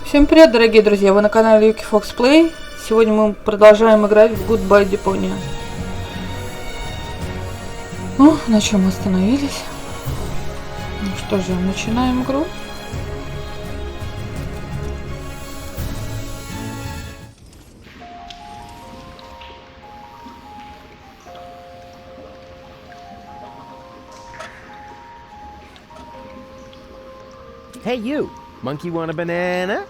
Всем привет, дорогие друзья! Вы на канале Yuki Fox Play. Сегодня мы продолжаем играть в Goodbye Deponia. Ну, на чем мы остановились? Ну что же, начинаем игру. Hey you, monkey want a banana?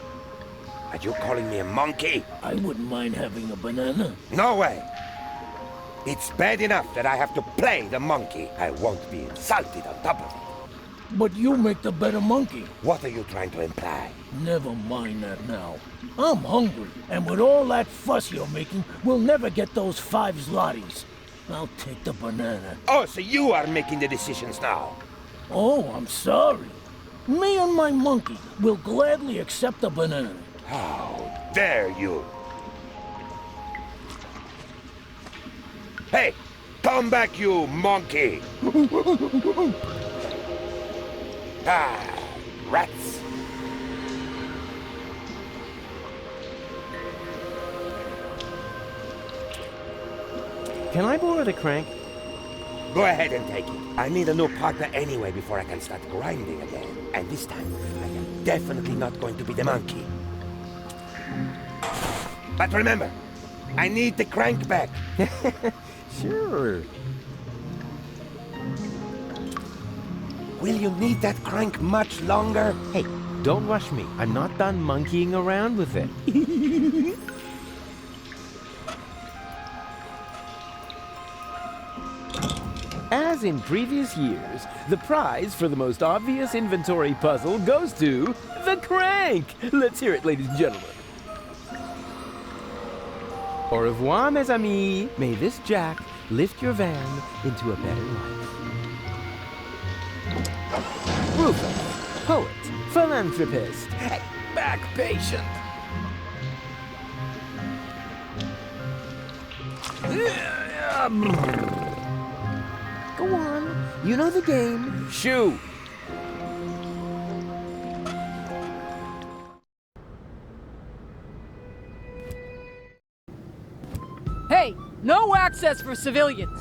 Are you calling me a monkey? I wouldn't mind having a banana. No way! It's bad enough that I have to play the monkey. I won't be insulted on top of it. But you make the better monkey. What are you trying to imply? Never mind that now. I'm hungry, and with all that fuss you're making, we'll never get those 5 zlotys. I'll take the banana. Oh, so you are making the decisions now. Oh, I'm sorry. Me and my monkey will gladly accept the banana. How dare you! Hey, come back, you monkey! Ah, rats! Can I borrow the crank? Go ahead and take it. I need a new partner anyway before I can start grinding again. And this time, I am definitely not going to be the monkey. But remember, I need the crank back. Sure. Will you need that crank much longer? Hey, don't rush me. I'm not done monkeying around with it. As in previous years, the prize for the most obvious inventory puzzle goes to the crank. Let's hear it, ladies and gentlemen. Au revoir, mes amis. May this jack lift your van into a better life. Rufus, poet, philanthropist, back patient. Go on, you know the game. Shoo! Hey, no access for civilians.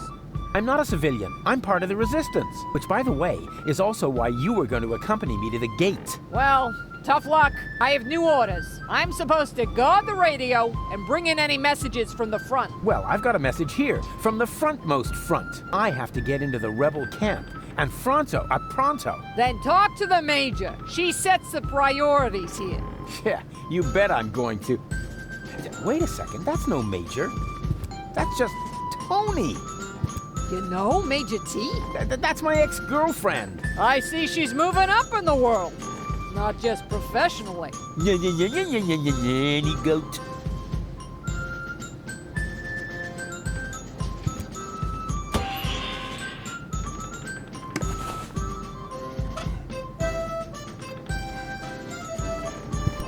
I'm not a civilian. I'm part of the resistance. Which, by the way, is also why you were going to accompany me to the gate. Well, tough luck. I have new orders. I'm supposed to guard the radio and bring in any messages from the front. Well, I've got a message here from the frontmost front. I have to get into the rebel camp. And pronto. Then talk to the Major. She sets the priorities here. Yeah, you bet I'm going to. Wait a second, that's no Major. That's just Tony. You know Major T? That's my ex-girlfriend. I see she's moving up in the world. Not just professionally. Any goat.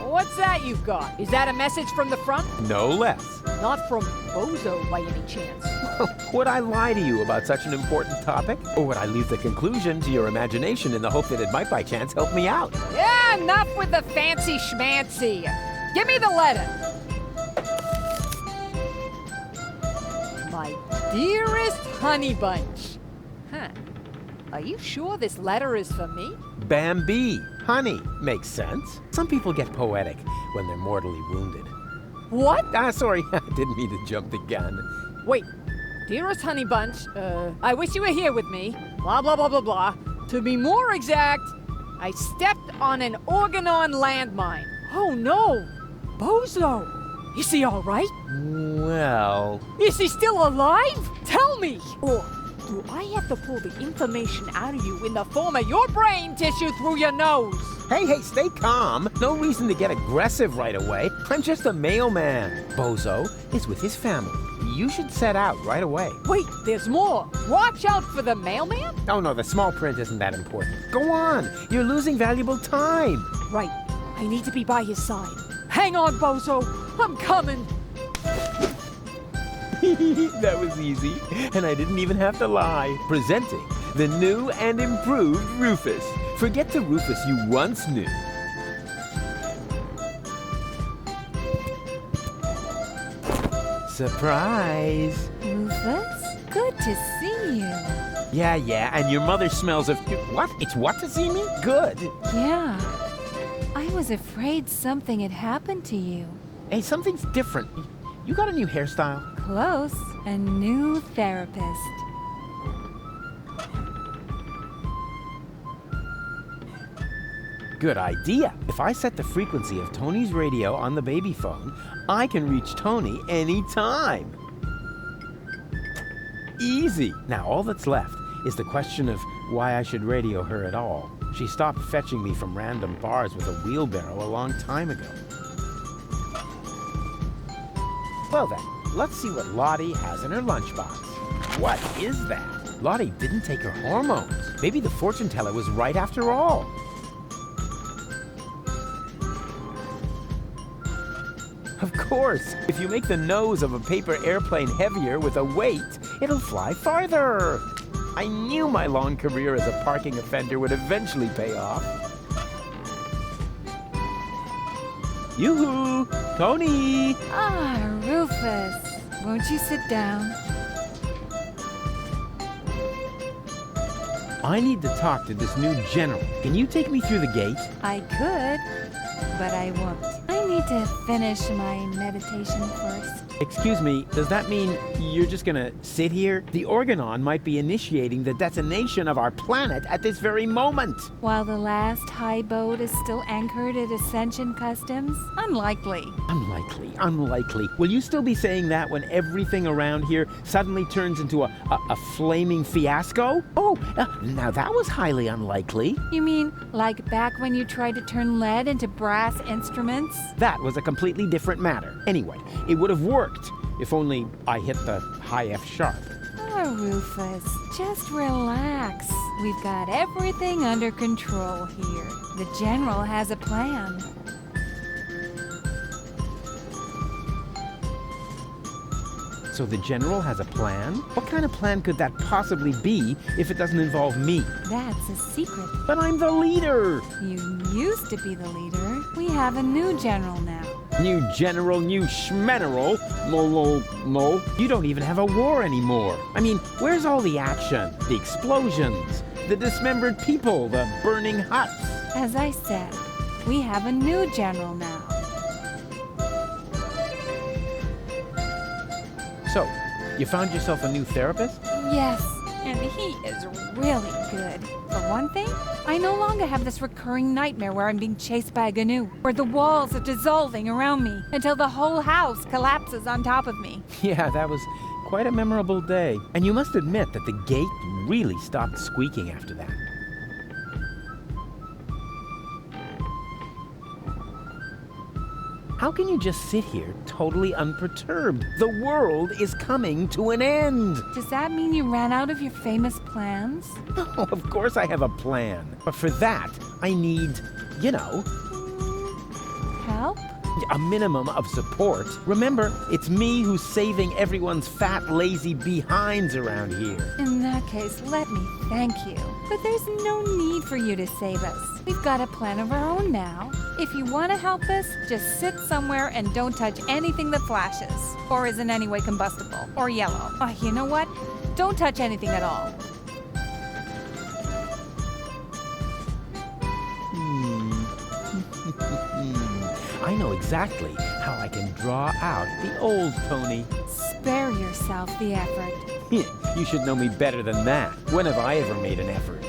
What's that you've got? Is that a message from the front? No less. Not from Bozo by any chance. Would I lie to you about such an important topic? Or would I leave the conclusion to your imagination in the hope that it might by chance help me out? Yeah, enough with the fancy schmancy. Give me the letter. My dearest honey bunch. Huh. Are you sure this letter is for me? Bambi. Honey. Makes sense. Some people get poetic when they're mortally wounded. What? Sorry. I didn't mean to jump the gun. Wait. Dearest honey bunch, I wish you were here with me. Blah, blah, blah, blah, blah. To be more exact, I stepped on an Organon landmine. Oh no! Bozo! Is he alright? Well... Is he still alive? Tell me! Or do I have to pull the information out of you in the form of your brain tissue through your nose? Hey, stay calm. No reason to get aggressive right away. I'm just a mailman. Bozo is with his family. You should set out right away. Wait, there's more. Watch out for the mailman? Oh, no, the small print isn't that important. Go on. You're losing valuable time. Right. I need to be by his side. Hang on, Bozo. I'm coming. That was easy. And I didn't even have to lie. Presenting the new and improved Rufus. Forget the Rufus you once knew. Surprise! Rufus, good to see you. Yeah, and your mother smells of... What? It's what to see me? Good. Yeah. I was afraid something had happened to you. Hey, something's different. You got a new hairstyle? Close. A new therapist. Good idea. If I set the frequency of Tony's radio on the baby phone, I can reach Tony anytime. Easy. Now all that's left is the question of why I should radio her at all. She stopped fetching me from random bars with a wheelbarrow a long time ago. Well then, let's see what Lottie has in her lunchbox. What is that? Lottie didn't take her hormones. Maybe the fortune teller was right after all. Of course, if you make the nose of a paper airplane heavier with a weight, it'll fly farther. I knew my long career as a parking offender would eventually pay off. Yoo-hoo! Tony! Ah, Rufus. Won't you sit down? I need to talk to this new general. Can you take me through the gate? I could, but I won't. I need to finish my meditation first. Excuse me, does that mean you're just gonna sit here? The Organon might be initiating the detonation of our planet at this very moment. While the last high boat is still anchored at Ascension Customs? Unlikely. Unlikely. Will you still be saying that when everything around here suddenly turns into a flaming fiasco? Oh, now that was highly unlikely. You mean like back when you tried to turn lead into brass instruments? That was a completely different matter. Anyway, it would have worked if only I hit the high F sharp. Oh, Rufus, just relax. We've got everything under control here. The General has a plan. So the general has a plan? What kind of plan could that possibly be if it doesn't involve me? That's a secret. But I'm the leader! You used to be the leader. We have a new general now. New general, new schmeneral. No. You don't even have a war anymore. I mean, where's all the action? The explosions, the dismembered people, the burning huts. As I said, we have a new general now. So, you found yourself a new therapist? Yes, and he is really good. For one thing, I no longer have this recurring nightmare where I'm being chased by a GNU, where the walls are dissolving around me until the whole house collapses on top of me. Yeah, that was quite a memorable day. And you must admit that the gate really stopped squeaking after that. How can you just sit here totally unperturbed? The world is coming to an end. Does that mean you ran out of your famous plans? Oh, of course I have a plan. But for that, I need, Help? a minimum of support. Remember, it's me who's saving everyone's fat, lazy behinds around here. In that case, let me thank you. But there's no need for you to save us. We've got a plan of our own now. If you want to help us, just sit somewhere and don't touch anything that flashes, or is in any way combustible, or yellow. Oh, you know what? Don't touch anything at all. I know exactly how I can draw out the old Tony. Spare yourself the effort. You should know me better than that. When have I ever made an effort?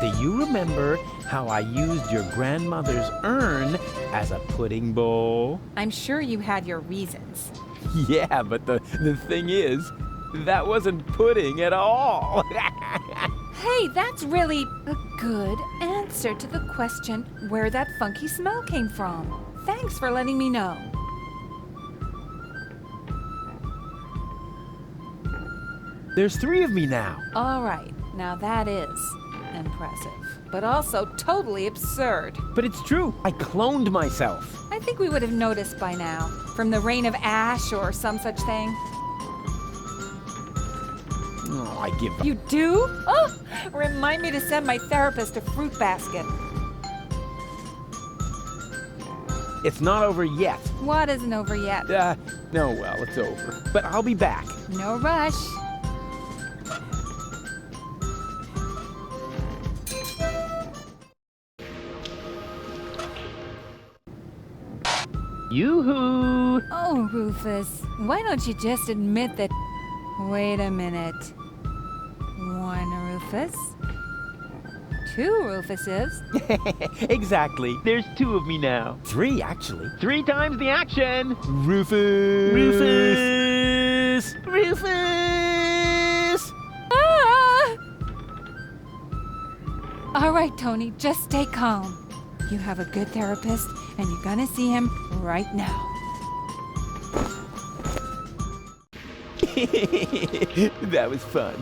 Do you remember how I used your grandmother's urn as a pudding bowl? I'm sure you had your reasons. Yeah, but the thing is, that wasn't pudding at all. Hey, that's really a good answer to the question where that funky smell came from. Thanks for letting me know. There's 3 of me now. All right, now that is impressive, but also totally absurd. But it's true. I cloned myself. I think we would have noticed by now, from the rain of ash or some such thing. Oh, I give up. You do? Oh, remind me to send my therapist a fruit basket. It's not over yet. What isn't over yet? No, well, it's over. But I'll be back. No rush. Yoo-hoo! Oh, Rufus, why don't you just admit that... Wait a minute. One Rufus. Two Rufuses. Exactly. There's 2 of me now. 3, actually. 3 times the action! Rufus! Rufus! Rufus! Ah! All right, Tony, just stay calm. You have a good therapist, and you're gonna see him right now. That was fun.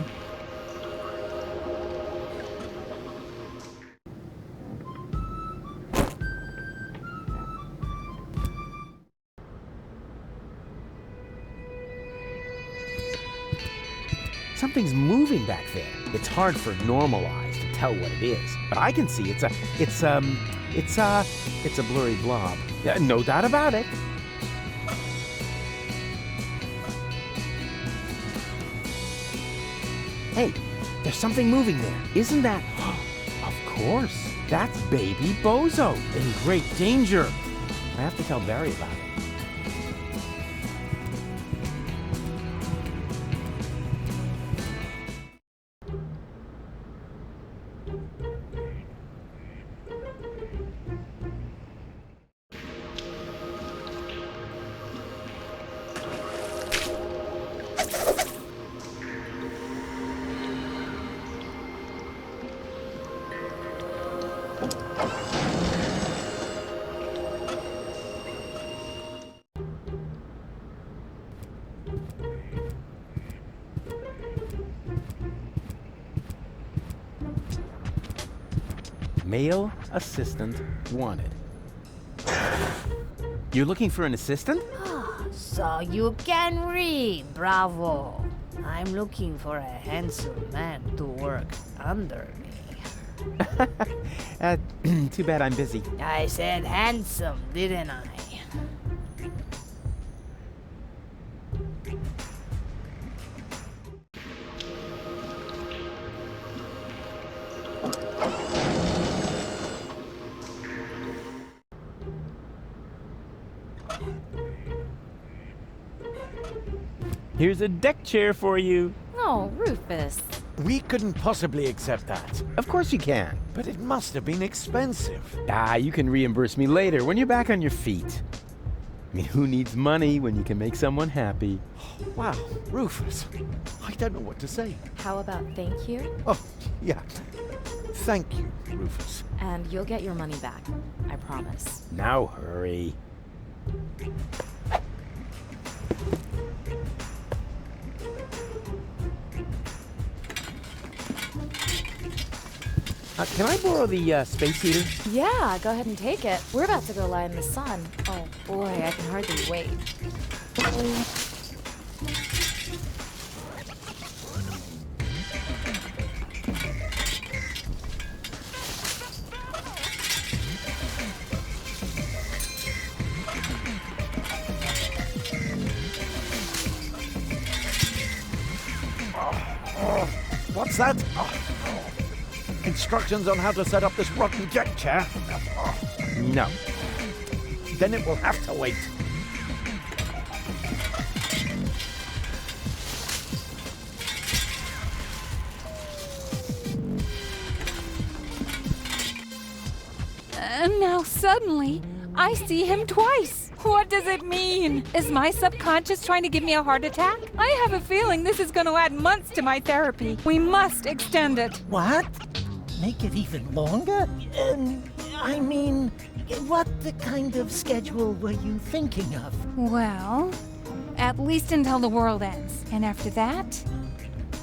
Something's moving back there. It's hard for normal eyes to tell what it is, but I can see it's a blurry blob. No doubt about it. Hey, there's something moving there. Isn't that? Of course. That's baby Bozo in great danger. I have to tell Barry about it. Male assistant wanted. You're looking for an assistant? So you can read, bravo. I'm looking for a handsome man to work under me. Too bad I'm busy. I said handsome, didn't I? Here's a deck chair for you. Oh, Rufus. We couldn't possibly accept that. Of course you can. But it must have been expensive. You can reimburse me later when you're back on your feet. I mean, who needs money when you can make someone happy? Wow, Rufus. I don't know what to say. How about thank you? Oh, yeah. Thank you, Rufus. And you'll get your money back. I promise. Now hurry. Can I borrow the space heater? Yeah, go ahead and take it. We're about to go lie in the sun. Oh boy, I can hardly wait. What's that? Instructions on how to set up this rotten deck chair? No. Then it will have to wait. And now suddenly, I see him twice. What does it mean? Is my subconscious trying to give me a heart attack? I have a feeling this is going to add months to my therapy. We must extend it. What? Make it even longer? I mean, what kind of schedule were you thinking of? Well, at least until the world ends. And after that,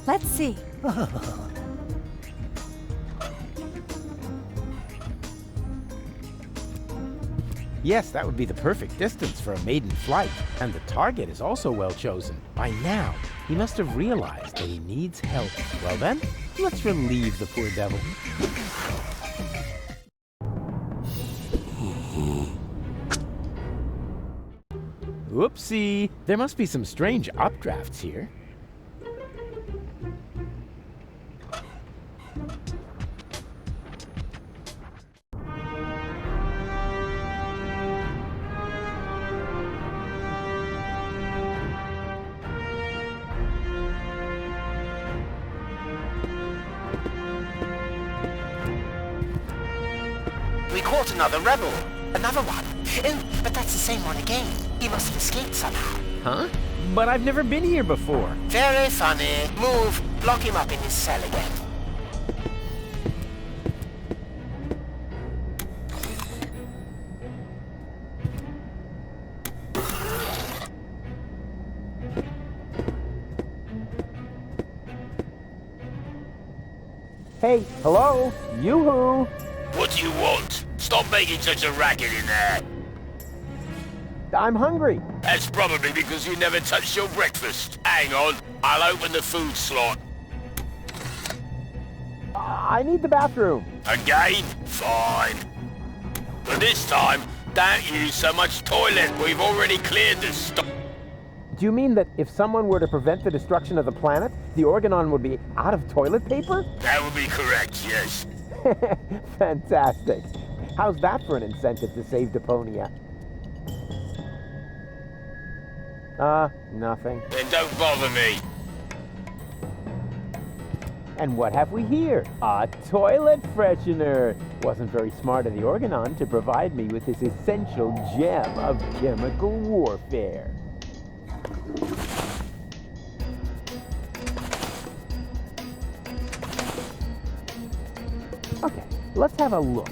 let's see. Yes, that would be the perfect distance for a maiden flight. And the target is also well chosen. By now, he must have realized that he needs help. Well then, let's relieve the poor devil. Whoopsie. There must be some strange updrafts here. We caught another rebel. Another one. Oh, but that's the same one again. He must have escaped somehow. Huh? But I've never been here before. Very funny. Move. Lock him up in his cell again. Hey, hello? Yoo-hoo! What do you want? Stop making such a racket in there. I'm hungry. That's probably because you never touched your breakfast. Hang on, I'll open the food slot. I need the bathroom. Again? Fine. But this time, don't use so much toilet. We've already cleared the stock. Do you mean that if someone were to prevent the destruction of the planet, the Organon would be out of toilet paper? That would be correct, yes. Fantastic. How's that for an incentive to save Deponia? Nothing. Then don't bother me. And what have we here? A toilet freshener. Wasn't very smart of the Organon to provide me with this essential gem of chemical warfare. Okay, let's have a look.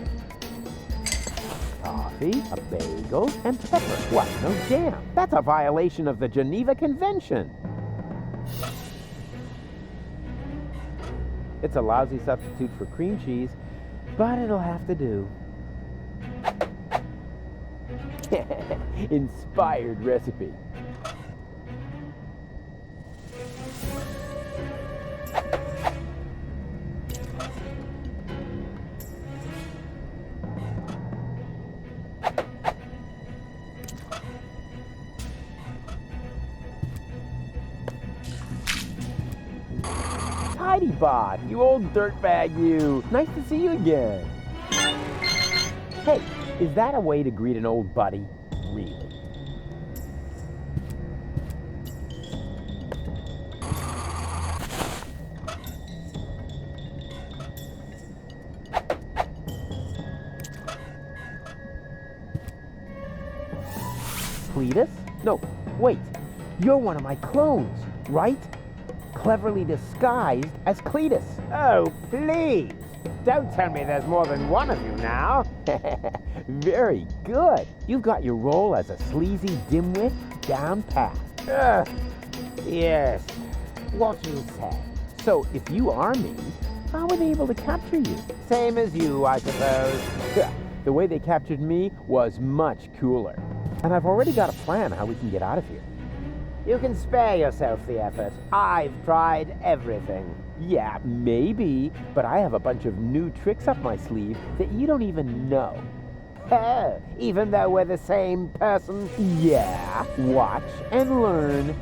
Coffee, a bagel, and pepper. What? No jam. That's a violation of the Geneva Convention. It's a lousy substitute for cream cheese, but it'll have to do. Inspired recipe. Tidy bot, you old dirtbag you. Nice to see you again. Hey, is that a way to greet an old buddy? Really? Cletus? No, wait. You're one of my clones, right? Cleverly disguised as Cletus. Oh, please. Don't tell me there's more than one of you now. Very good. You've got your role as a sleazy dimwit down pat. Yes. What you say. So, if you are me, how were they able to capture you? Same as you, I suppose. The way they captured me was much cooler. And I've already got a plan how we can get out of here. You can spare yourself the effort. I've tried everything. Yeah, maybe, but I have a bunch of new tricks up my sleeve that you don't even know. Oh, even though we're the same person? Yeah, watch and learn.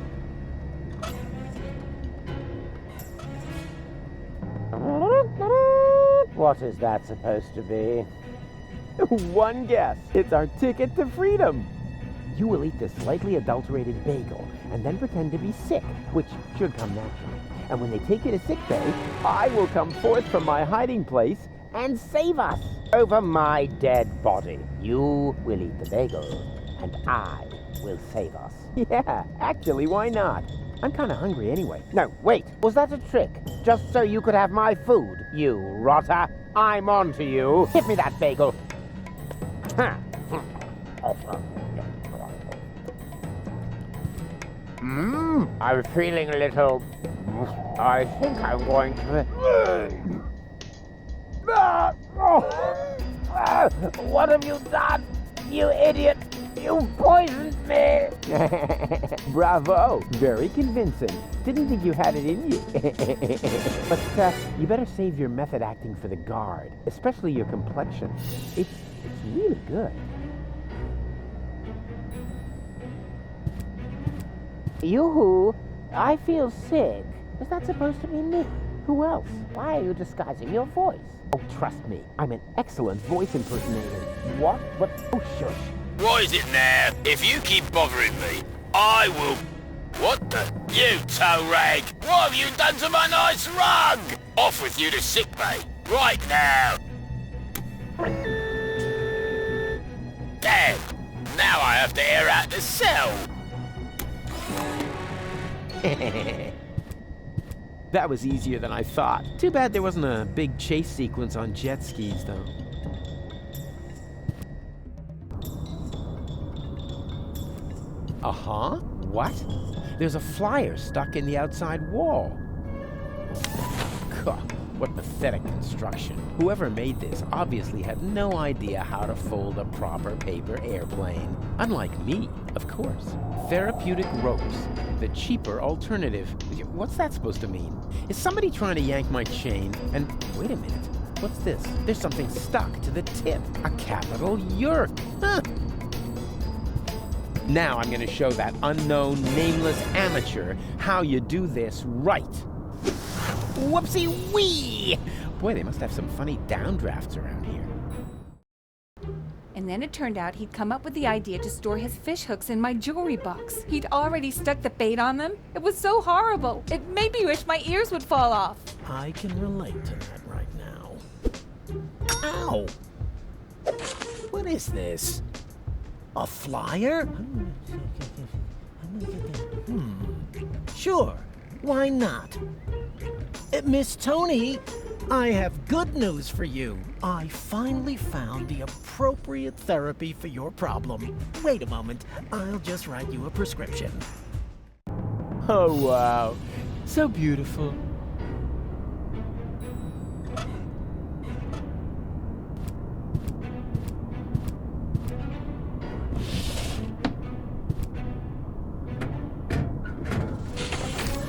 What is that supposed to be? One guess. It's our ticket to freedom. You will eat this slightly adulterated bagel and then pretend to be sick, which should come naturally. And when they take you to sickbay, I will come forth from my hiding place and save us. Over my dead body. You will eat the bagel, and I will save us. Yeah, actually, why not? I'm kind of hungry anyway. No, wait. Was that a trick? Just so you could have my food, you rotter. I'm on to you. Give me that bagel. I'm feeling a little... I think I'm going to... What have you done, you idiot? You poisoned me! Bravo! Very convincing. Didn't think you had it in you. But you better save your method acting for the guard, especially your complexion. It's really good. Yoo-hoo, I feel sick. Is that supposed to be me? Who else? Why are you disguising your voice? Oh, trust me, I'm an excellent voice impersonator. What? Oh, shush. What is it now? If you keep bothering me, I will... What the? You toe rag! What have you done to my nice rug? Off with you to sickbay, right now! Damn! Now I have to air out the cell! That was easier than I thought. Too bad there wasn't a big chase sequence on jet skis, though. Uh-huh? What? There's a flyer stuck in the outside wall. God, what pathetic construction. Whoever made this obviously had no idea how to fold a proper paper airplane. Unlike me, of course. Therapeutic ropes, the cheaper alternative. What's that supposed to mean? Is somebody trying to yank my chain? And wait a minute, what's this? There's something stuck to the tip. A capital yerk. Huh. Now I'm going to show that unknown, nameless amateur how you do this right. Whoopsie-wee! Boy, they must have some funny downdrafts around here. And then it turned out he'd come up with the idea to store his fish hooks in my jewelry box. He'd already stuck the bait on them. It was so horrible. It made me wish my ears would fall off. I can relate to that right now. Ow! What is this? A flyer? Sure, why not? Miss Tony, I have good news for you. I finally found the appropriate therapy for your problem. Wait a moment, I'll just write you a prescription. Oh, wow. So beautiful.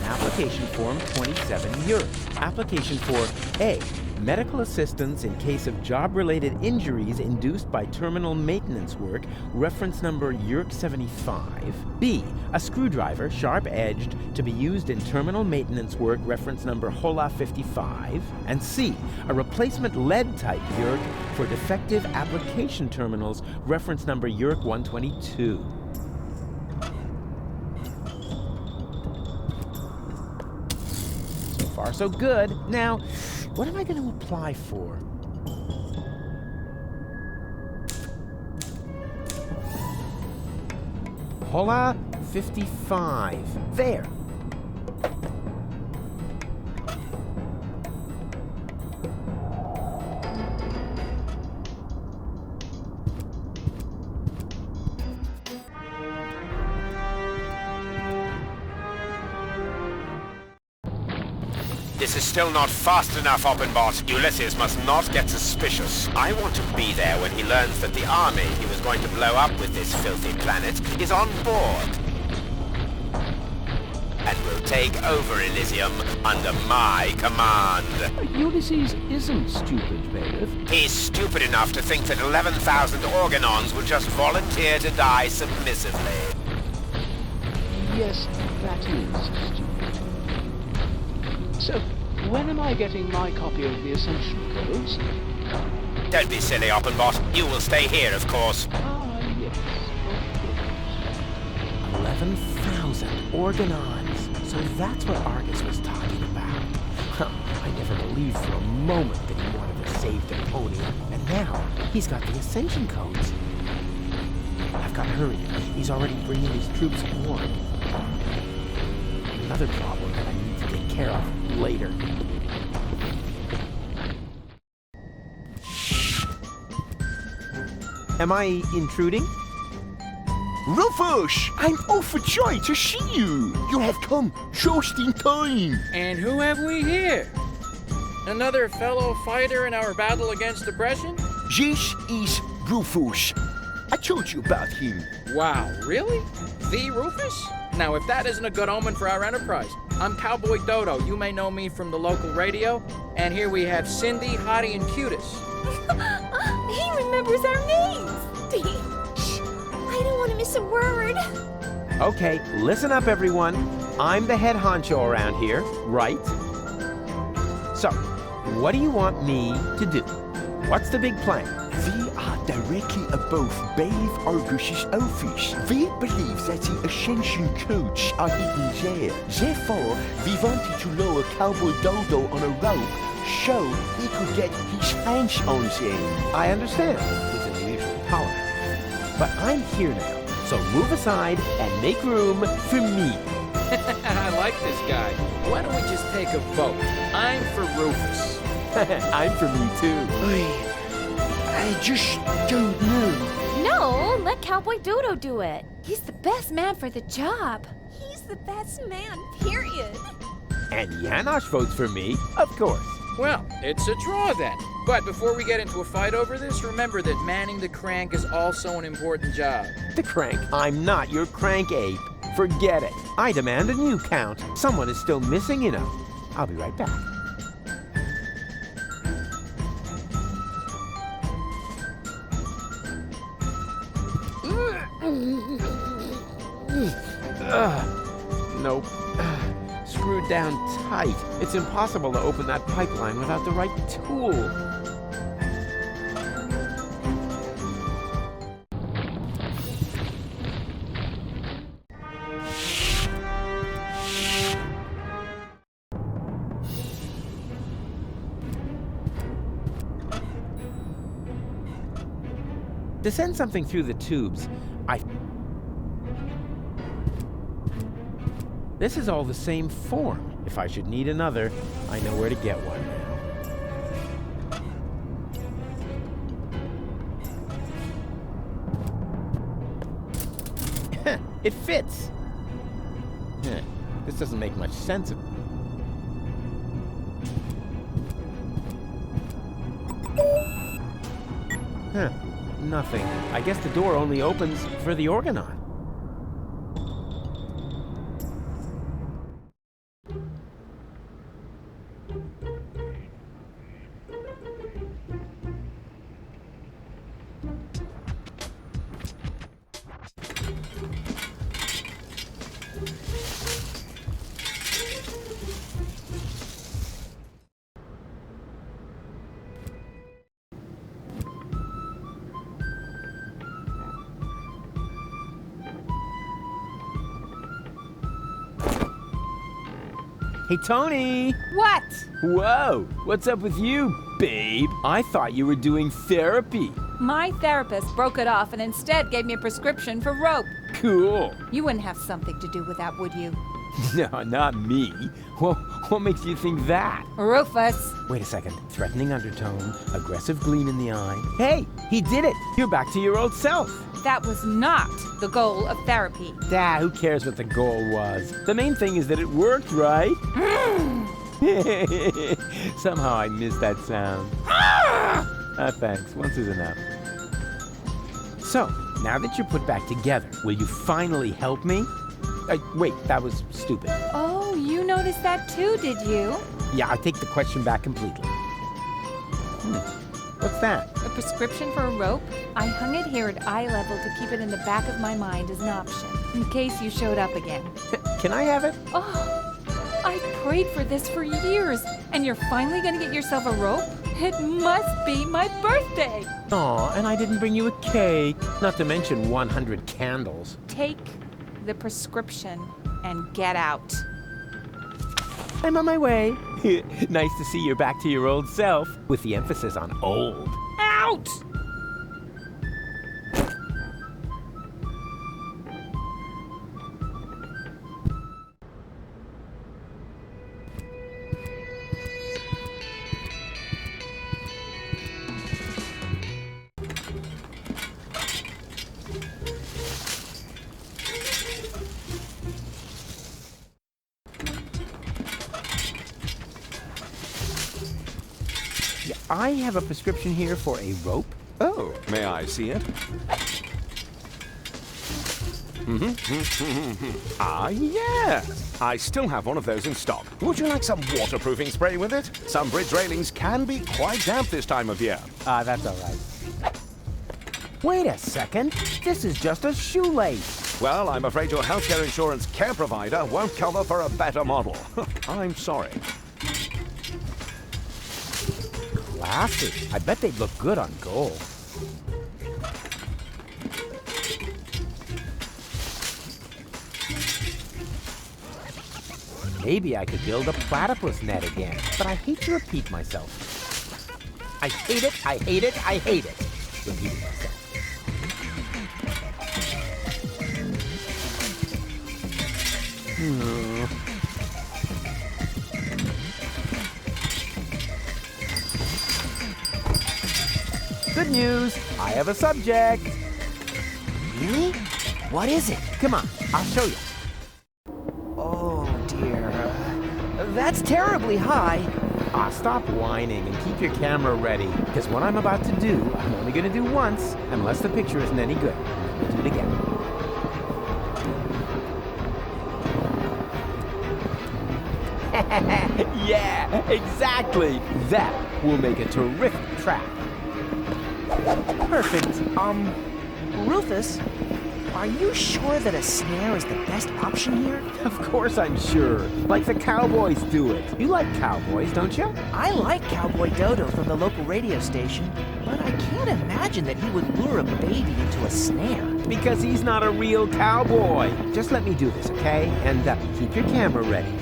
Application Form 27 Yerk. Application for A. Medical assistance in case of job-related injuries induced by terminal maintenance work, reference number Yerk 75. B. A screwdriver, sharp-edged, to be used in terminal maintenance work, reference number HOLA 55. And C. A replacement lead-type Yerk for defective application terminals, reference number Yerk 122. So far, so good. Now, what am I going to apply for? HOLA 55. There. This is still not fast enough, Oppenbot. Ulysses must not get suspicious. I want to be there when he learns that the army he was going to blow up with this filthy planet is on board. And will take over Elysium under my command. Ulysses isn't stupid, Bailiff. He's stupid enough to think that 11,000 Organons will just volunteer to die submissively. Yes, that is stupid. So, when am I getting my copy of the Ascension Codes? Don't be silly, Oppenbot. You will stay here, of course. Ah, yes, of course. 11,000 Organons. So that's what Argus was talking about. I never believed for a moment that he wanted to save Deponia. And now, he's got the Ascension Codes. I've got to hurry. He's already bringing his troops aboard. Another problem that I need to take care of later. Am I intruding? Rufus! I'm overjoyed to see you! You have come just in time! And who have we here? Another fellow fighter in our battle against oppression? This is Rufus. I told you about him. Wow, really? The Rufus? Now, if that isn't a good omen for our enterprise. I'm Cowboy Dodo. You may know me from the local radio. And here we have Cindy, Hottie, and Cutis. He remembers our names! Shh! I don't want to miss a word. Okay, listen up, everyone. I'm the head honcho around here, right? So, what do you want me to do? What's the big plan? We are directly above Babe Argus's office. We believe that the Ascension codes are hidden there. Therefore, we wanted to lower Cowboy Dodo on a rope so he could get his hands on them. I understand. It's an unusual tolerance. But I'm here now, so move aside and make room for me. I like this guy. Why don't we just take a vote? I'm for Rufus. I'm for me too. I just don't know. No, let Cowboy Dodo do it. He's the best man for the job. He's the best man, period. And Janosch votes for me, of course. Well, it's a draw then. But before we get into a fight over this, remember that manning the crank is also an important job. The crank? I'm not your crank ape. Forget it. I demand a new count. Someone is still missing, you know. I'll be right back. Nope. Screwed down tight. It's impossible to open that pipeline without the right tool. To send something through the tubes, This is all the same form. If I should need another, I know where to get one now. It fits! This doesn't make much sense. Nothing. I guess the door only opens for the organon. Hey, Tony! What? Whoa! What's up with you, babe? I thought you were doing therapy. My therapist broke it off and instead gave me a prescription for rope. Cool. You wouldn't have something to do with that, would you? No, not me. Well, what makes you think that? Rufus. Wait a second. Threatening undertone, aggressive gleam in the eye. Hey, he did it! You're back to your old self. That was not the goal of therapy. Who cares what the goal was? The main thing is that it worked, right? Somehow I missed that sound. Thanks. Once is enough. So, now that you're put back together, will you finally help me? Wait, that was stupid. Oh, you noticed that too, did you? Yeah, I take the question back completely. What's that? A prescription for a rope? I hung it here at eye level to keep it in the back of my mind as an option, in case you showed up again. Can I have it? Oh, I prayed for this for years, and you're finally gonna get yourself a rope? It must be my birthday! Aw, and I didn't bring you a cake. Not to mention 100 candles. Take the prescription and get out. I'm on my way. Nice to see you're back to your old self, with the emphasis on old. Out! I have a prescription here for a rope. Oh, may I see it? Ah, yes. I still have one of those in stock. Would you like some waterproofing spray with it? Some bridge railings can be quite damp this time of year. That's all right. Wait a second. This is just a shoelace. Well, I'm afraid your healthcare insurance care provider won't cover for a better model. I'm sorry. Classy. I bet they'd look good on gold. Maybe I could build a platypus net again, but I hate to repeat myself. I hate it, I hate it, I hate it. Repeating myself. Good news, I have a subject. Really? What is it? Come on, I'll show you. Oh dear. That's terribly high. Ah, stop whining and keep your camera ready, because what I'm about to do, I'm only going to do once, unless the picture isn't any good. I'll do it again. Yeah, exactly. That will make a terrific trap. Perfect. Rufus, are you sure that a snare is the best option here? Of course I'm sure. Like the cowboys do it. You like cowboys, don't you? I like Cowboy Dodo from the local radio station, but I can't imagine that he would lure a baby into a snare. Because he's not a real cowboy. Just let me do this, okay? And keep your camera ready.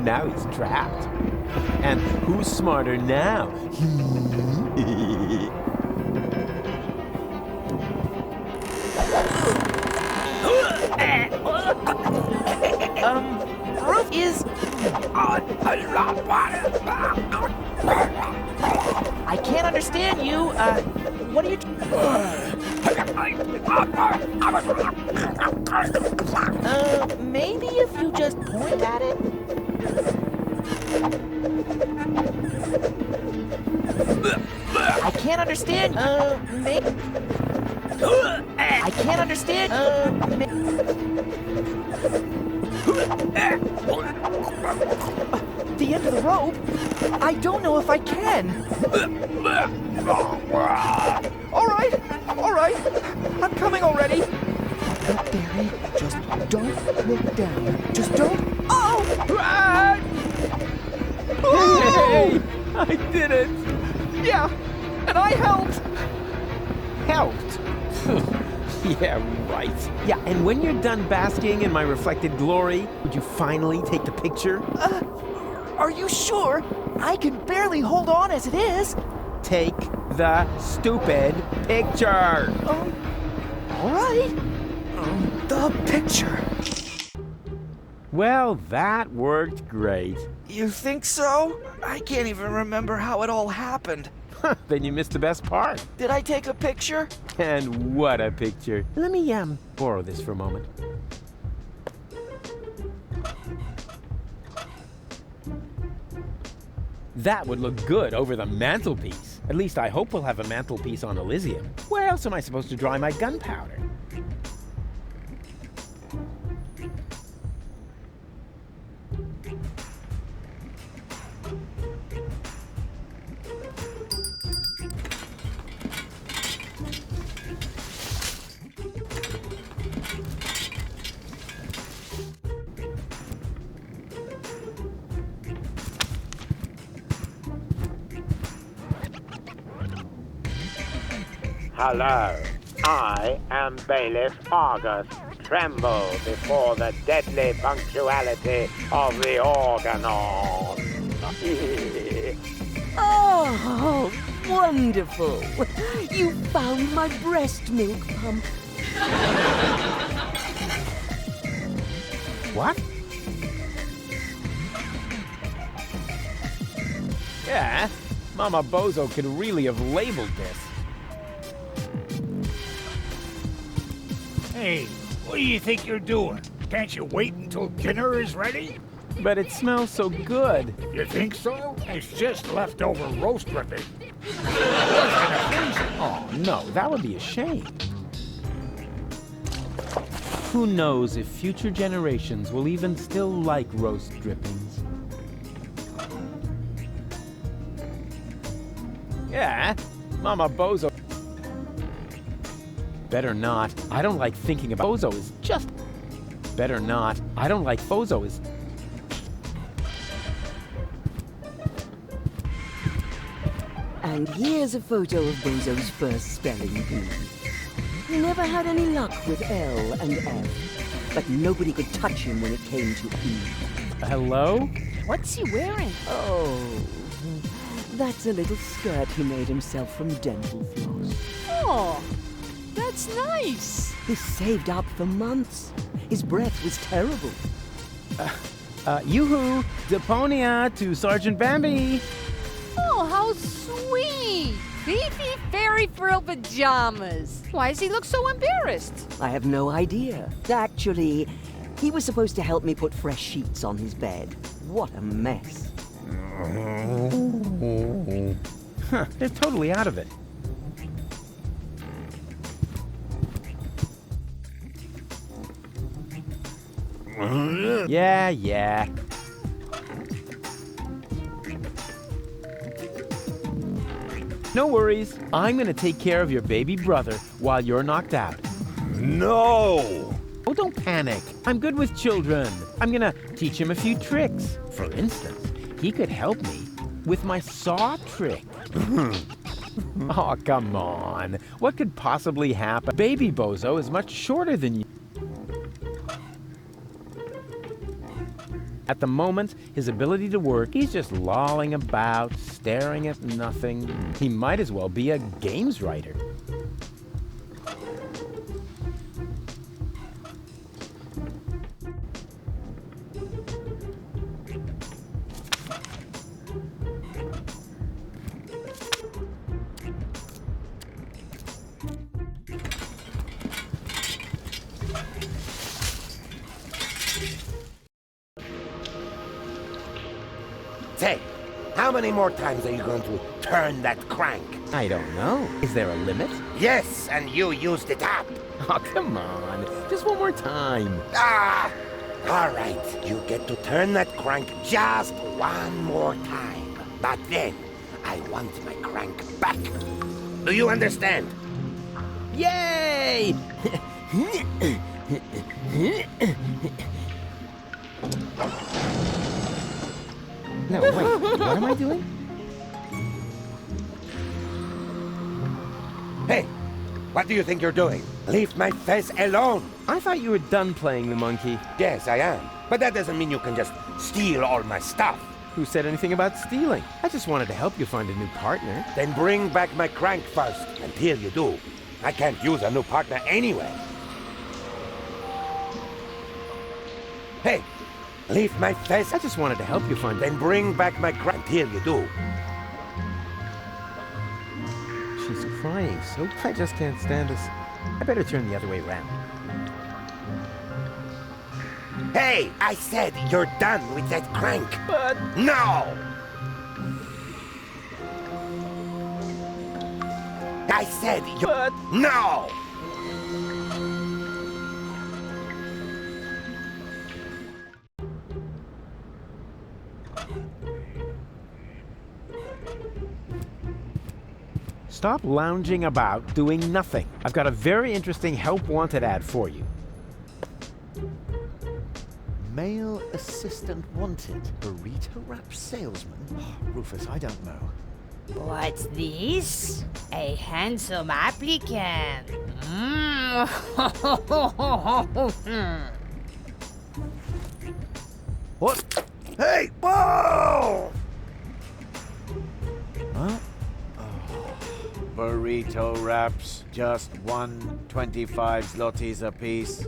Now he's trapped. And who's smarter now? Roof is... I can't understand you. What are you... Maybe if you just point at it? I can't understand. Maybe... I can't understand. The end of the rope? I don't know if I can. All right. I'm coming already. Look, Barry, just don't look down. Just don't. Oh! Hey! I did it! Yeah, and I helped. Helped? Yeah, right. Yeah, and when you're done basking in my reflected glory, would you finally take the picture? Are you sure? I can barely hold on as it is. Take the stupid picture. All right. The picture. Well, that worked great. You think so? I can't even remember how it all happened. Then you missed the best part. Did I take a picture? And what a picture. Let me, borrow this for a moment. That would look good over the mantelpiece. At least I hope we'll have a mantelpiece on Elysium. Where else am I supposed to dry my gunpowder? Hello, I am Bailiff Argus. Tremble before the deadly punctuality of the organon. Oh, wonderful. You found my breast milk pump. What? Yeah, Mama Bozo could really have labeled this. Hey, what do you think you're doing? Can't you wait until dinner is ready? But it smells so good. You think so? It's just leftover roast dripping. Oh, no, that would be a shame. Who knows if future generations will even still like roast drippings? Yeah, Mama Bozo. Better not. I don't like thinking about Bozo is just... Better not. I don't like Bozo is... And here's a photo of Bozo's first spelling bee. He never had any luck with L and F, but nobody could touch him when it came to E. Hello? What's he wearing? Oh, that's a little skirt he made himself from dental floss. Oh, that's nice. He saved up for months. His breath was terrible. Yoo-hoo! Deponia to Sergeant Bambi! Oh, how sweet! Fifi fairy frill pajamas. Why does he look so embarrassed? I have no idea. Actually, he was supposed to help me put fresh sheets on his bed. What a mess. Huh, they're totally out of it. Yeah. No worries. I'm gonna take care of your baby brother while you're knocked out. No! Oh, don't panic. I'm good with children. I'm gonna teach him a few tricks. For instance, he could help me with my saw trick. Oh, come on. What could possibly happen? Baby Bozo is much shorter than you. At the moment, his ability to work, he's just lolling about, staring at nothing. He might as well be a games writer. Say, how many more times are you going to turn that crank? I don't know. Is there a limit? Yes, and you used it up. Oh, come on. Just one more time. Ah! All right, you get to turn that crank just one more time. But then, I want my crank back. Do you understand? Yay! No, wait, what am I doing? Hey, what do you think you're doing? Leave my face alone. I thought you were done playing the monkey. Yes, I am. But that doesn't mean you can just steal all my stuff. Who said anything about stealing? I just wanted to help you find a new partner. Then bring back my crank first, until you do. I can't use a new partner anyway. Hey, leave my face. I just wanted to help you find... Then bring back my crank until you do. She's crying, so I just can't stand this. I better turn the other way around. Hey, I said you're done with that crank. But... No! I said you... But... No! Stop lounging about doing nothing. I've got a very interesting help wanted ad for you. Male assistant wanted. Burrito wrap salesman? Oh, Rufus, I don't know. What's this? A handsome applicant. What? Hey! Whoa! Huh? Burrito wraps, just 125 zlotys a piece.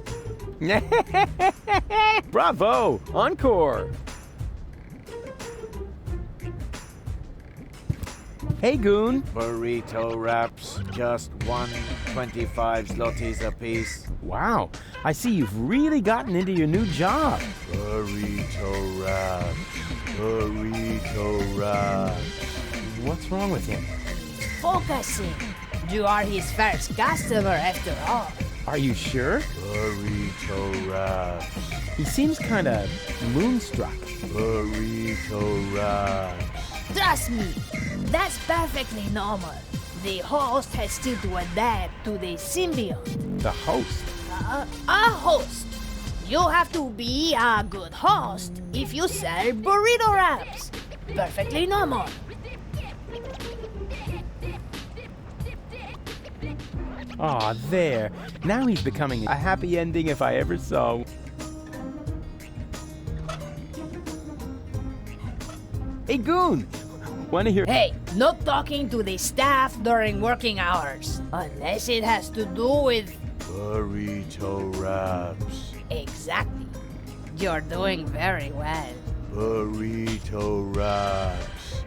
Bravo! Encore! Hey, Goon. Burrito wraps, just 125 zlotys a piece. Wow, I see you've really gotten into your new job. Burrito wraps, burrito wraps. What's wrong with him? Focusing. You are his first customer after all. Are you sure? Burrito wraps. He seems kinda moonstruck. Burrito wraps. Trust me, that's perfectly normal. The host has still to adapt to the symbiont. The host? A host. You have to be a good host if you sell burrito wraps. Perfectly normal. Aw, there. Now he's becoming a happy ending if I ever saw. Hey, Goon! Wanna hear— Hey, not talking to the staff during working hours. Unless it has to do with... Burrito wraps. Exactly. You're doing very well. Burrito wraps.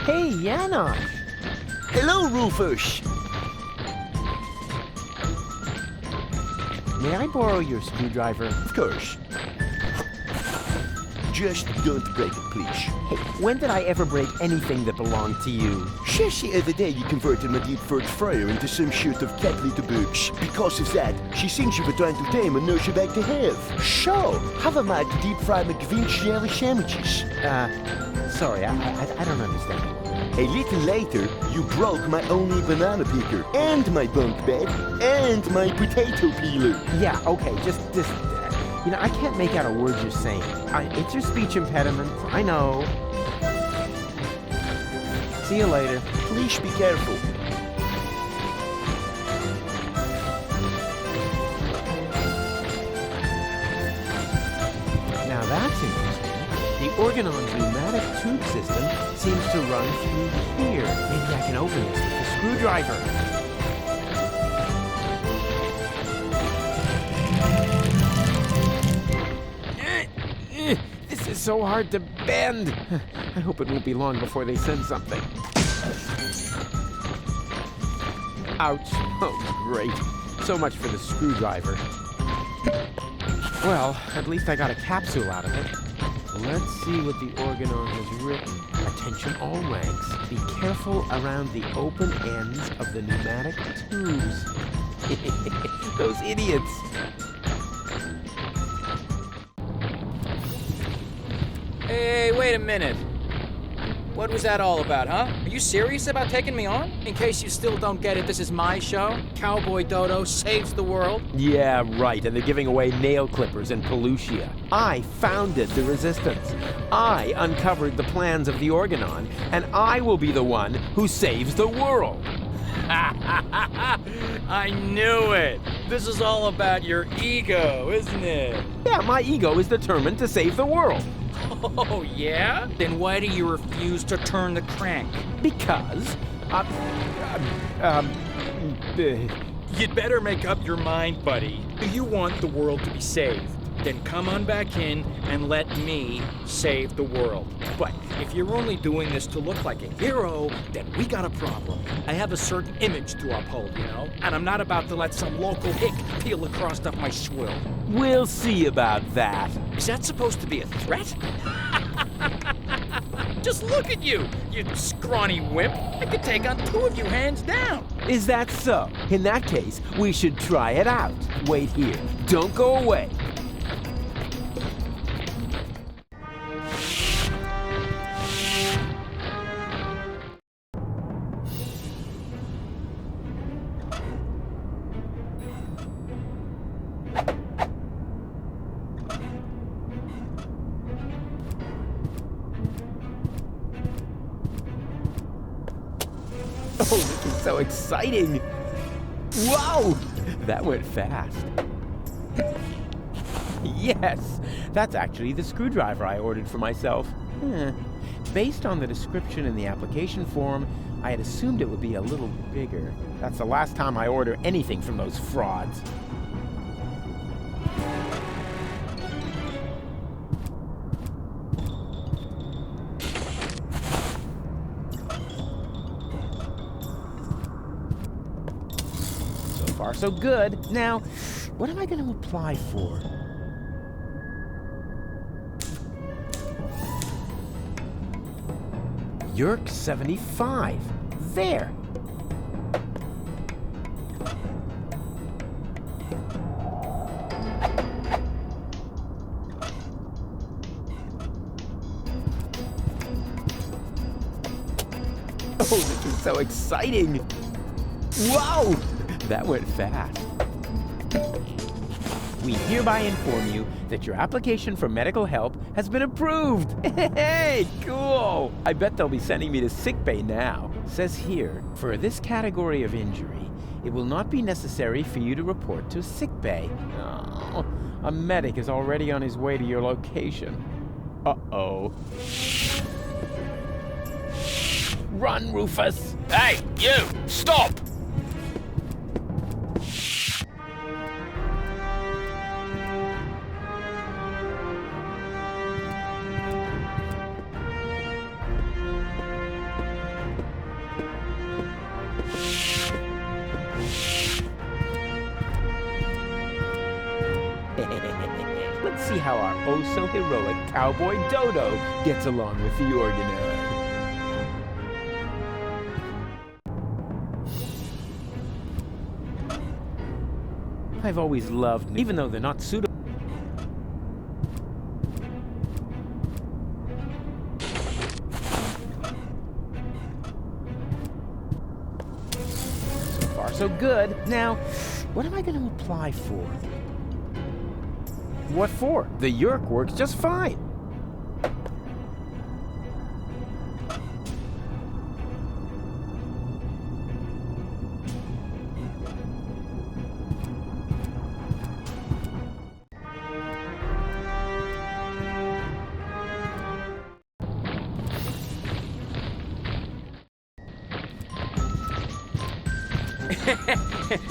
Hey, Yana! Hello, Rufus. May I borrow your screwdriver? Of course. Just don't break it, please. Hey, when did I ever break anything that belonged to you? Just the other day you converted my deep throat fryer into some sort of cat litter box. Because of that, she thinks you were trying to tame and nurse her back to health. So, have a mind to deep fry McVinch jelly sandwiches. Sorry, I don't understand. A little later, you broke my only banana picker, and my bunk bed, and my potato peeler. Yeah, okay, just you know, I can't make out a word you're saying. It's your speech impediment, I know. See you later. Please be careful. Now that's interesting. The organon's pneumatic tube system seems to run through here. Maybe I can open this with the screwdriver. This is so hard to bend. I hope it won't be long before they send something. Ouch. Oh, great. So much for the screwdriver. Well, at least I got a capsule out of it. Let's see what the organon has written. Attention all ranks. Be careful around the open ends of the pneumatic tubes. Those idiots. Hey, wait a minute. What was that all about, huh? Are you serious about taking me on? In case you still don't get it, this is my show. Cowboy Dodo saves the world. Yeah, right, and they're giving away nail clippers in Pelusia. I founded the resistance. I uncovered the plans of the organon, and I will be the one who saves the world. I knew it. This is all about your ego, isn't it? Yeah, my ego is determined to save the world. Oh, yeah? Then why do you refuse to turn the crank? Because, You'd better make up your mind, buddy. Do you want the world to be saved? Then come on back in and let me save the world. But if you're only doing this to look like a hero, then we got a problem. I have a certain image to uphold, you know? And I'm not about to let some local hick peel the crust off my swill. We'll see about that. Is that supposed to be a threat? Just look at you, you scrawny wimp. I could take on two of you hands down. Is that so? In that case, we should try it out. Wait here. Don't go away. Oh, this is so exciting! Wow! That went fast. Yes, that's actually the screwdriver I ordered for myself. Based on the description in the application form, I had assumed it would be a little bigger. That's the last time I order anything from those frauds. So far, so good. Now, what am I going to apply for? Yerk 75. There. Oh, this is so exciting. Wow, that went fast. We hereby inform you that your application for medical help has been approved. Hey, cool. I bet they'll be sending me to sickbay now. Says here, for this category of injury, it will not be necessary for you to report to sickbay. Oh, a medic is already on his way to your location. Uh-oh. Run, Rufus. Hey, you! Stop! Let's see how our oh-so-heroic cowboy Dodo gets along with the organoid. I've always loved, even though they're not suitable. So far, so good. Now, what am I going to apply for? What for? The Yerk works just fine.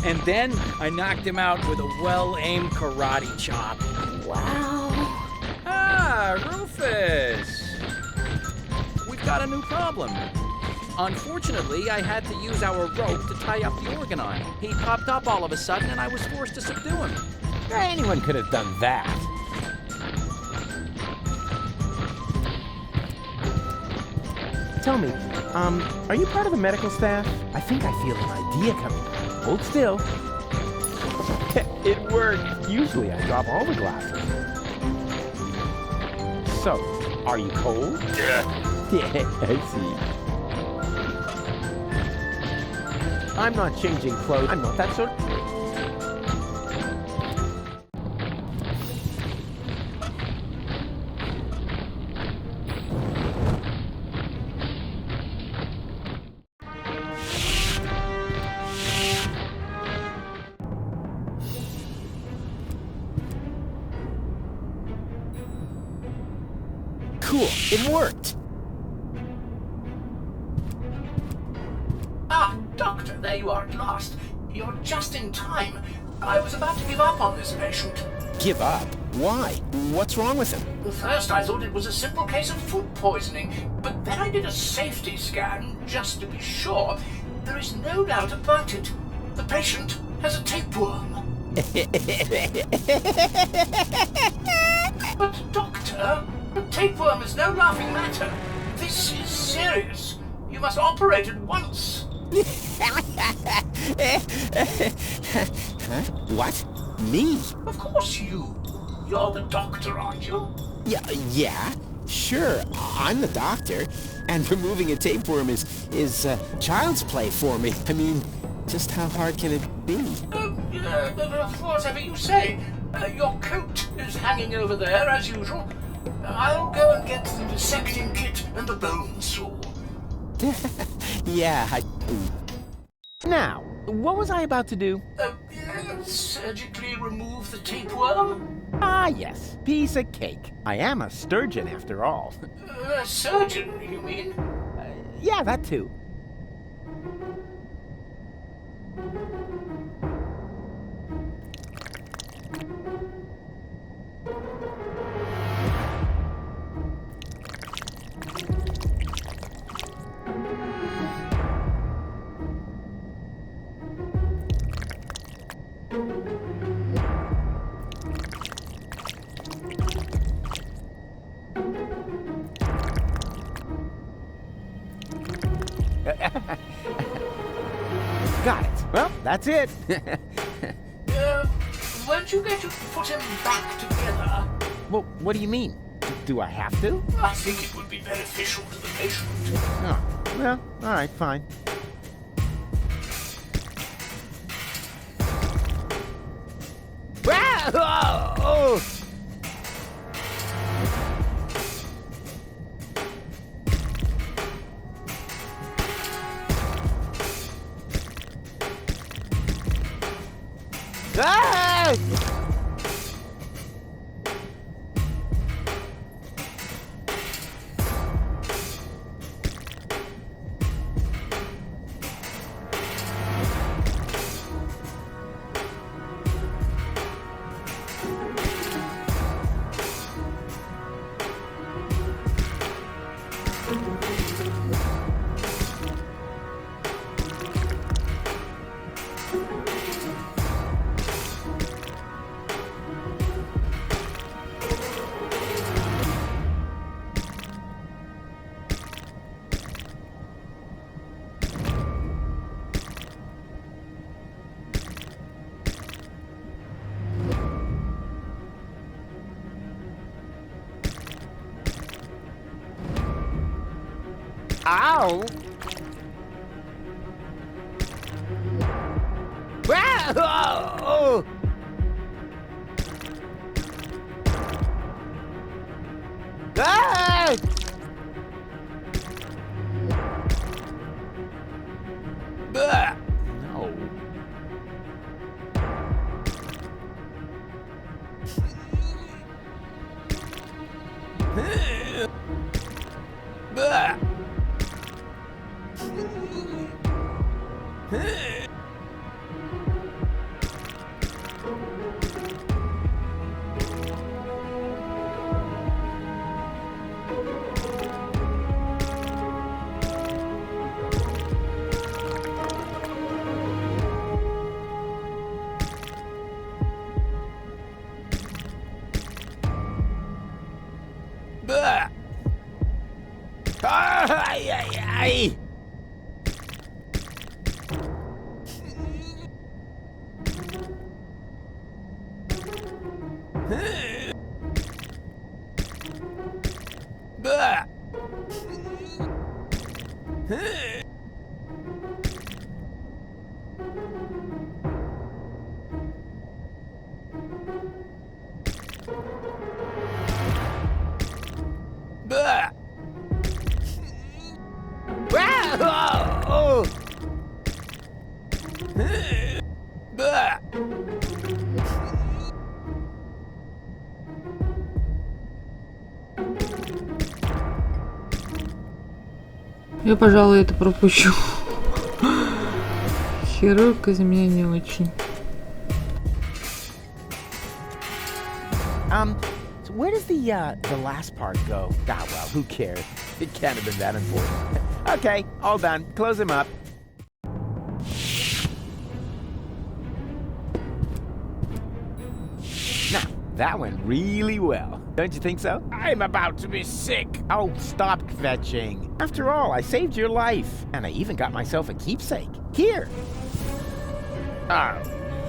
And then I knocked him out with a well-aimed karate chop. Wow. Ah, Rufus! We've got a new problem. Unfortunately, I had to use our rope to tie up the organoid. He popped up all of a sudden and I was forced to subdue him. Anyone could have done that. Tell me, are you part of the medical staff? I think I feel an idea coming. Hold still. It worked. Usually I drop all the glasses. So, are you cold? Yeah, I see. I'm not changing clothes. I'm not that sort of... Cool, it worked. Ah, Doctor, there you are at last. You're just in time. I was about to give up on this patient. Give up? Why? What's wrong with him? First, I thought it was a simple case of food poisoning, but then I did a safety scan just to be sure. There is no doubt about it. The patient has a tapeworm. But, Doctor, a tapeworm is no laughing matter. This is serious. You must operate at once. Huh? What? Me? Of course you. You're the doctor, aren't you? Yeah, sure. I'm the doctor. And removing a tapeworm is child's play for me. I mean, just how hard can it be? Whatever you say. Your coat is hanging over there, as usual. I'll go and get the dissecting kit and the bone saw. Yeah, Now, what was I about to do? surgically remove the tapeworm? Ah, yes. Piece of cake. I am a sturgeon, after all. A surgeon, you mean? Yeah, that too. Got it. Well, that's it. Weren't you going to put him back together? Well, what do you mean? Do I have to? I think it would be beneficial to the patient. Oh, well, all right, fine. Oh! Ah! Ow! Oh! Ah! No. Ay, ay, ay. Oh! Я, пожалуй, это пропущу. Хирург из меня не очень. So where does the last part go? Ah, well, who cares? It can't have been that important. Okay, all done. Close him up. Now, that went really well. Don't you think so? I'm about to be sick. Oh, stop fetching. After all, I saved your life. And I even got myself a keepsake. Here. Oh,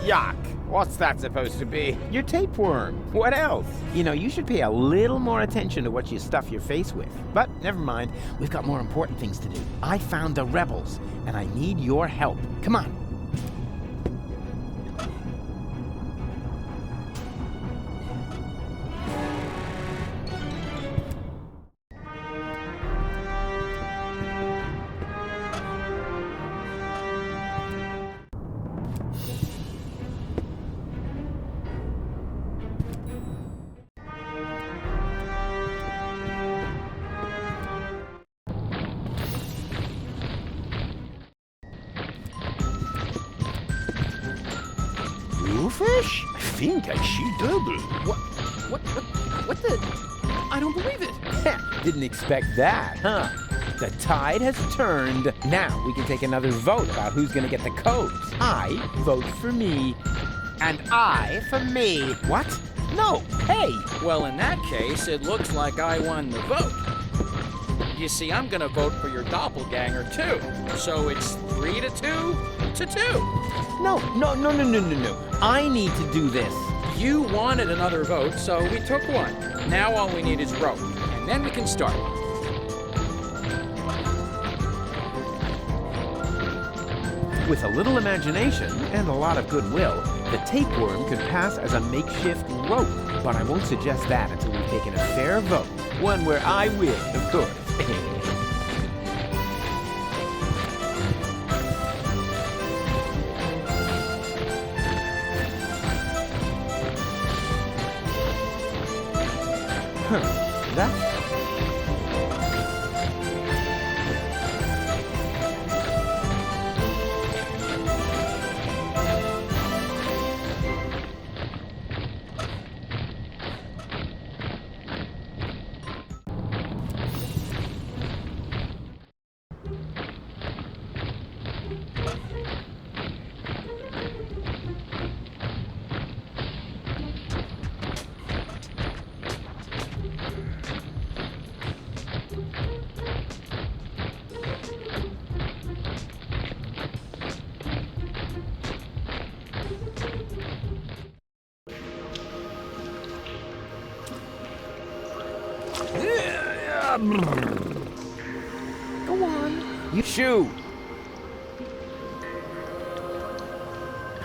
yuck. What's that supposed to be? Your tapeworm. What else? You know, you should pay a little more attention to what you stuff your face with. But never mind. We've got more important things to do. I found the rebels, and I need your help. Come on. bluefish? I think I see double. What the? I don't believe it. Didn't expect that, huh? The tide has turned. Now we can take another vote about who's gonna get the codes. I vote for me. And I for me. What? No, hey! Well, in that case, it looks like I won the vote. You see, I'm gonna vote for your doppelganger, too. So it's 3-2 to 2. No. I need to do this. You wanted another vote, so we took one. Now all we need is rope, and then we can start. With a little imagination and a lot of goodwill, the tapeworm could pass as a makeshift rope. But I won't suggest that until we've taken a fair vote. One where I win, of course. That? Go on. You shoot.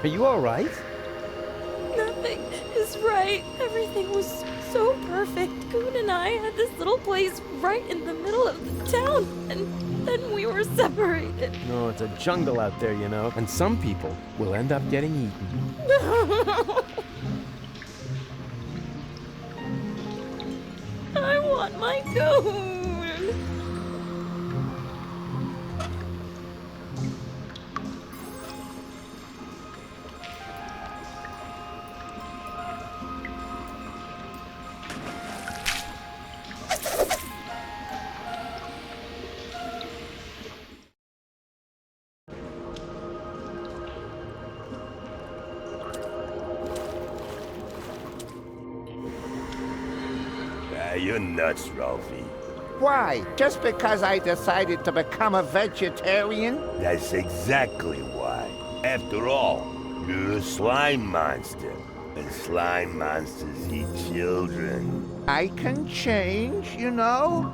Are you all right? Nothing is right. Everything was so perfect. Goon and I had this little place right in the middle of the town, and then we were separated. No, it's a jungle out there, you know, and some people will end up getting eaten. I want my goon. You're nuts, Ralphie. Why? Just because I decided to become a vegetarian? That's exactly why. After all, you're a slime monster. And slime monsters eat children. I can change, you know?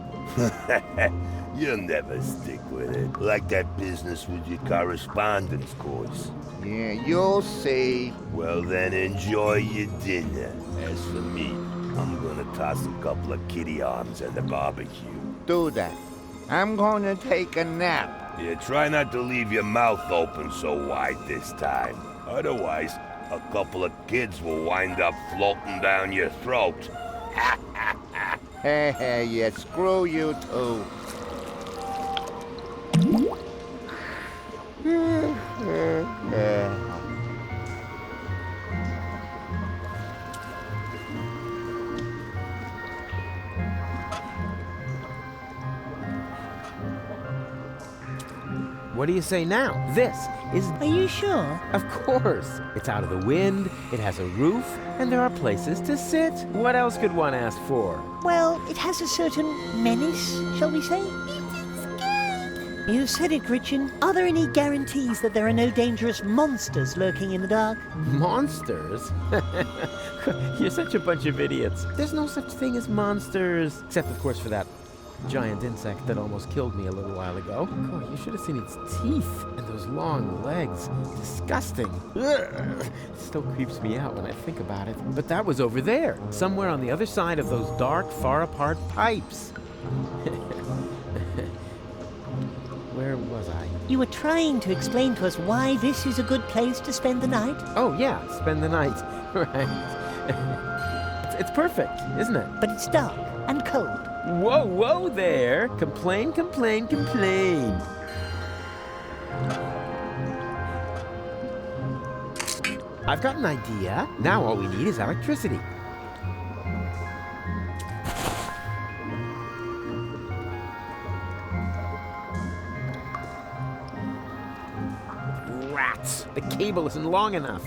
You'll never stick with it. Like that business with your correspondence course. Yeah, you'll see. Well, then enjoy your dinner. As for me, I'm gonna toss a couple of kitty arms at the barbecue. Do that. I'm gonna take a nap. Yeah, try not to leave your mouth open so wide this time. Otherwise, a couple of kids will wind up floating down your throat. Hey, yeah, screw you too. What do you say now? This is... Are you sure? Of course. It's out of the wind, it has a roof, and there are places to sit. What else could one ask for? Well, it has a certain menace, shall we say? You said it, Gretchen. Are there any guarantees that there are no dangerous monsters lurking in the dark? Monsters? You're such a bunch of idiots. There's no such thing as monsters. Except, of course, for that giant insect that almost killed me a little while ago. Oh, you should have seen its teeth and those long legs. Disgusting. Ugh. It still creeps me out when I think about it. But that was over there, somewhere on the other side of those dark, far-apart pipes. Where was I? You were trying to explain to us why this is a good place to spend the night? Oh, yeah, spend the night. Right. It's perfect, isn't it? But it's dark and cold. Whoa, whoa there! Complain, complain, complain! I've got an idea. Now all we need is electricity. Rats! The cable isn't long enough.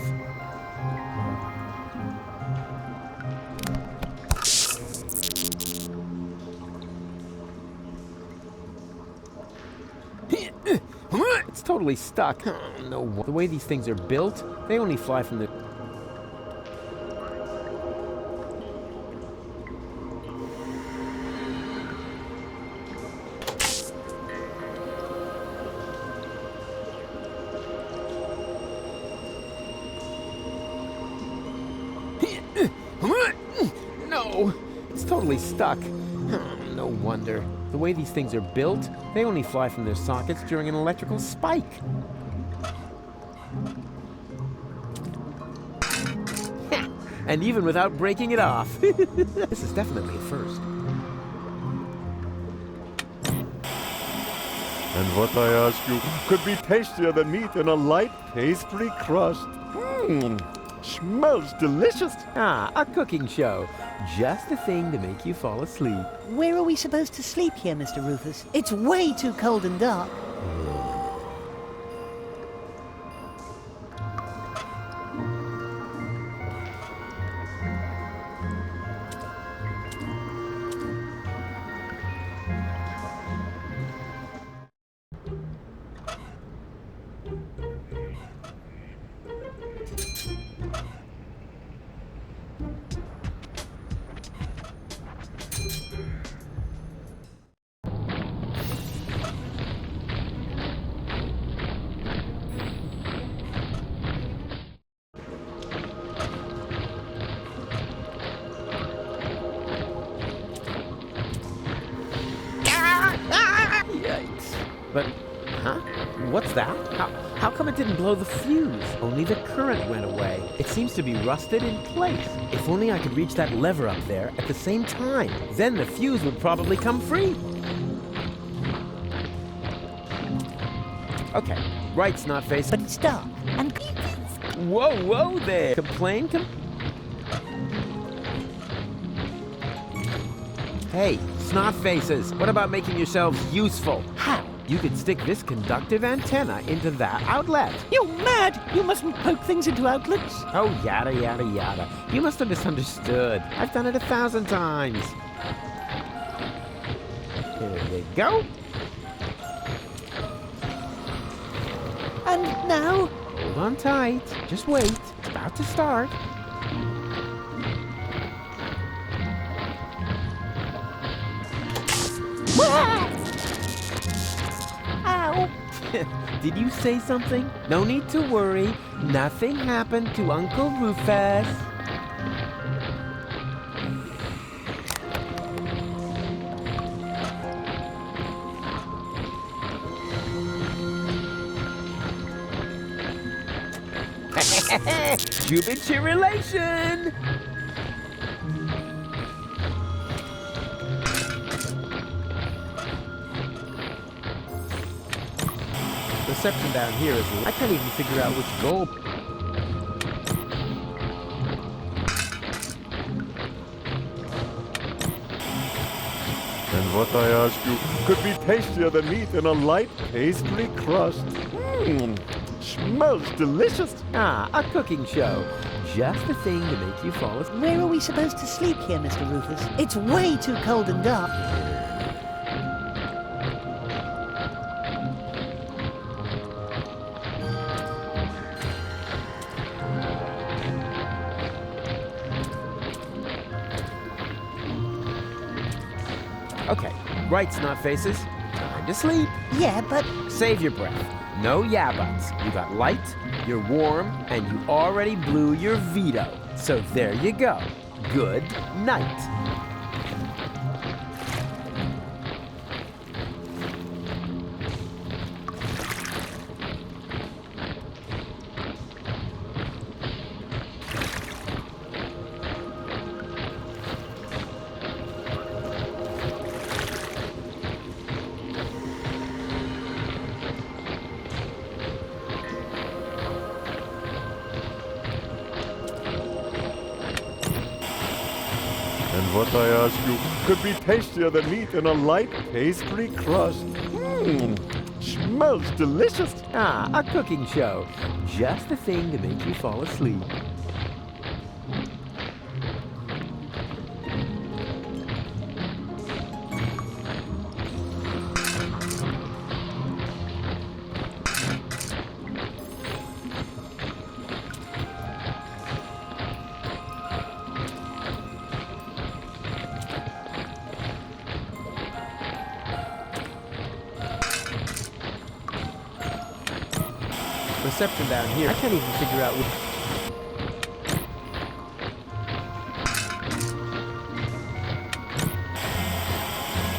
It's totally stuck. Oh, no. The way these things are built, they only fly from the... No! It's totally stuck. Oh, no wonder. The way these things are built, they only fly from their sockets during an electrical spike. And even without breaking it off. This is definitely a first. And what I ask you could be tastier than meat in a light pastry crust. Smells delicious. Ah, a cooking show. Just the thing to make you fall asleep. Where are we supposed to sleep here, Mr. Rufus? It's way too cold and dark. But, huh? What's that? How come it didn't blow the fuse? Only the current went away. It seems to be rusted in place. If only I could reach that lever up there at the same time. Then the fuse would probably come free. Okay, right, Snotface. But stop. And whoa there. Complain? Hey, Snotfaces, what about making yourselves useful? How? You could stick this conductive antenna into that outlet. You're mad! You mustn't poke things into outlets. Oh, yada, yada, yada. You must have misunderstood. I've done it 1,000 times. Here you go. And now? Hold on tight. Just wait. It's about to start. Ow! Did you say something? No need to worry. Nothing happened to Uncle Rufus. Jubilation! Reception down here is... I can't even figure out which goal... And what I ask you could be tastier than meat in a light pastry crust. Smells delicious. Ah, a cooking show. Just the thing to make you fall asleep. Where are we supposed to sleep here, Mr. Rufus? It's way too cold and dark. Okay, right, Snotfaces. Time to sleep. Yeah, but... Save your breath. No yeah buts. You got light, you're warm, and you already blew your veto. So there you go. Good night. what I ask you could be tastier than meat in a light pastry crust. Smells delicious. Ah, a cooking show. Just the thing to make you fall asleep. Reception down here. I can't even figure out what...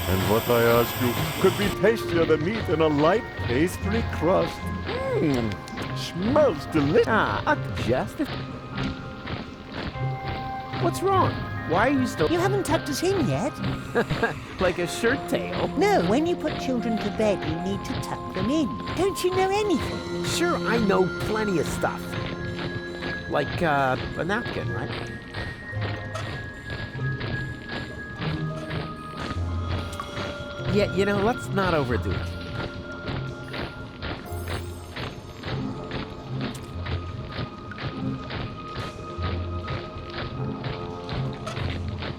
And what I ask you could be tastier than meat in a light pastry crust. Smells delicious. Ah, just the... What's wrong? Why are you still... You haven't tucked us in yet. Like a shirt tail? No, when you put children to bed, you need to tuck them in. Don't you know anything? Sure, I know plenty of stuff. Like, a napkin, right? Yeah, you know, let's not overdo it.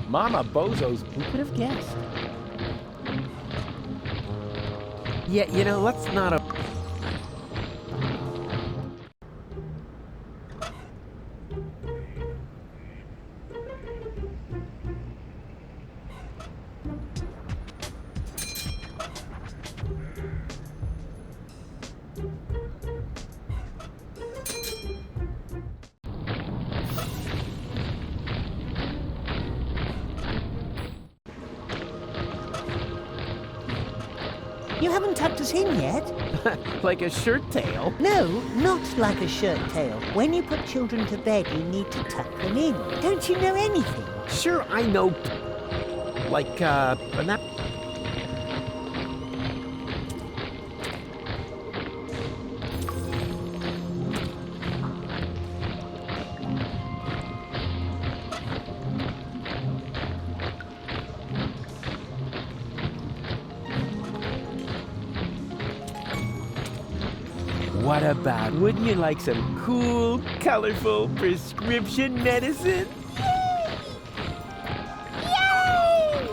Mama Bozo's, who could have guessed? Yeah, you know, let's not... You haven't tucked us in yet. Like a shirt tail? No, not like a shirt tail. When you put children to bed, you need to tuck them in. Don't you know anything? Sure, I know... Like, a napkin. What about, wouldn't you like some cool, colorful prescription medicine? Yay!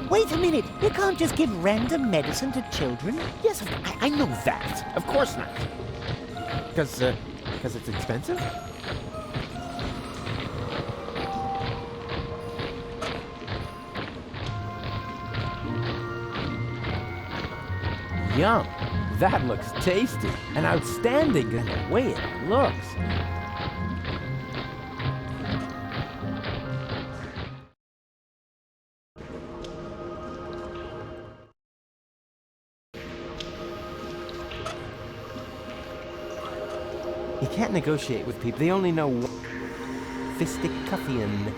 Wait a minute. You can't just give random medicine to children. Yes, I know that. Of course not. Because it's expensive? Yum. That looks tasty and outstanding in the way it looks. You can't negotiate with people. They only know fisticuffian.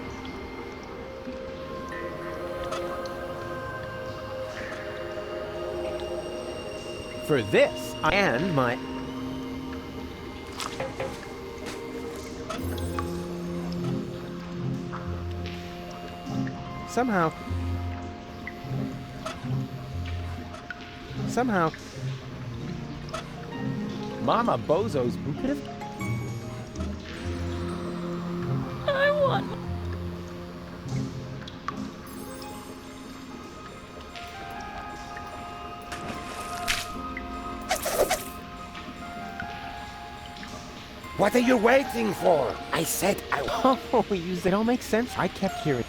For this, and my... Somehow... Mama Bozo's, who could have... I want... What are you waiting for? I said I... Oh, it all makes sense. I kept hearing...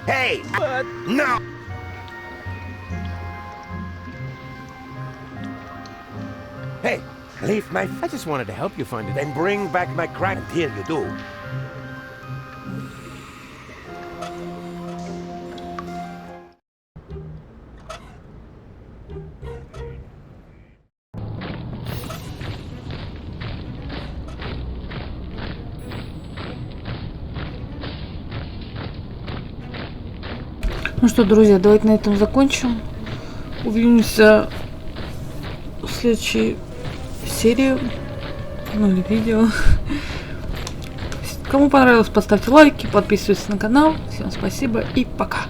Hey! But... No! Hey, leave my... I just wanted to help you find it. Then bring back my crack. And here you do. Ну что, друзья, давайте на этом закончим. Увидимся в следующей серии, ну или видео. Кому понравилось, поставьте лайки, подписывайтесь на канал. Всем спасибо и пока.